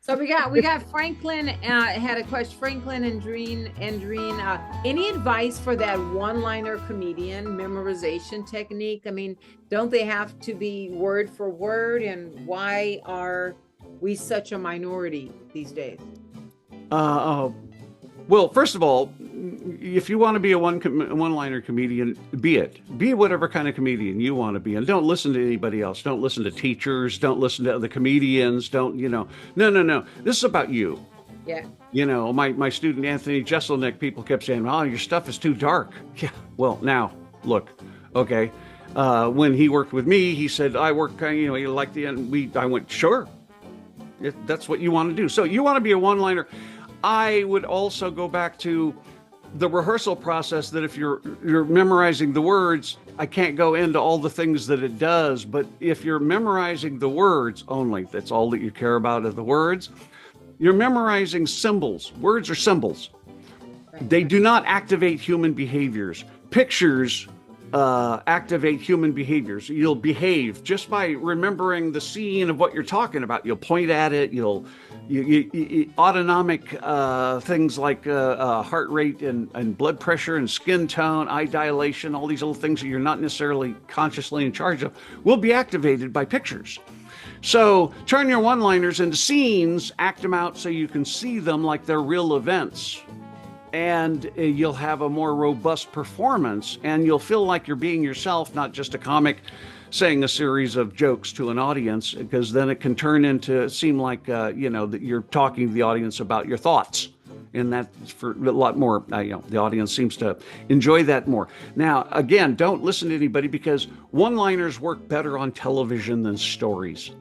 So we got Franklin had a question. Franklin and Dreen. Any advice for that one-liner comedian memorization technique? I mean, don't they have to be word for word? And why are we such a minority these days? Uh, well, first of all, if you want to be a one-liner comedian, be it. Be whatever kind of comedian you want to be, and don't listen to anybody else. Don't listen to teachers. Don't listen to other comedians. Don't, no, no, no. This is about you. Yeah. My student Anthony Jeselnik, people kept saying, "Oh, your stuff is too dark." Yeah. Well, now look, okay. When he worked with me, he said, "I work, you like the end." I went, "Sure, if that's what you want to do." So you want to be a one-liner. I would also go back to the rehearsal process, that if you're memorizing the words, I can't go into all the things that it does, but if you're memorizing the words only, that's all that you care about are the words. You're memorizing symbols. Words are symbols. They do not activate human behaviors. Pictures activate human behaviors. You'll behave just by remembering the scene of what you're talking about. You'll point at it. Autonomic things like heart rate and blood pressure and skin tone, eye dilation, all these little things that you're not necessarily consciously in charge of, will be activated by pictures. So turn your one-liners into scenes, act them out so you can see them like they're real events. And you'll have a more robust performance, and you'll feel like you're being yourself, not just a comic saying a series of jokes to an audience, because then it can turn into seem like that you're talking to the audience about your thoughts, and that's for a lot more. The audience seems to enjoy that more. Now, again, don't listen to anybody, because one-liners work better on television than stories.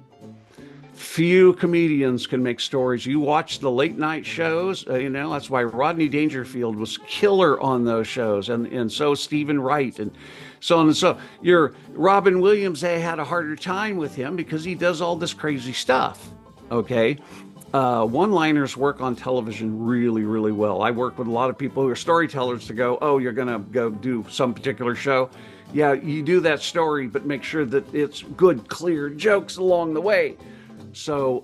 Few comedians can make stories. You watch the late night shows, that's why Rodney Dangerfield was killer on those shows, and so Stephen Wright, and so on and so. Your Robin Williams, they had a harder time with him because he does all this crazy stuff. Okay. One-liners work on television really, really well. I work with a lot of people who are storytellers to go, "Oh, you're going to go do some particular show. Yeah, you do that story, but make sure that it's good, clear jokes along the way." So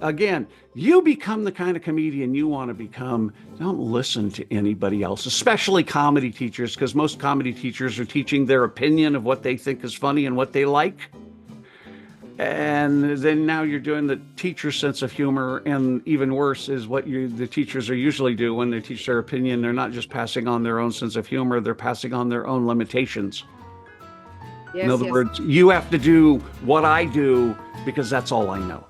again, you become the kind of comedian you want to become. Don't listen to anybody else, especially comedy teachers, because most comedy teachers are teaching their opinion of what they think is funny and what they like. And then now you're doing the teacher's sense of humor, and even worse is what the teachers are usually do when they teach their opinion. They're not just passing on their own sense of humor, they're passing on their own limitations. Yes, In other yes. words, you have to do what I do because that's all I know.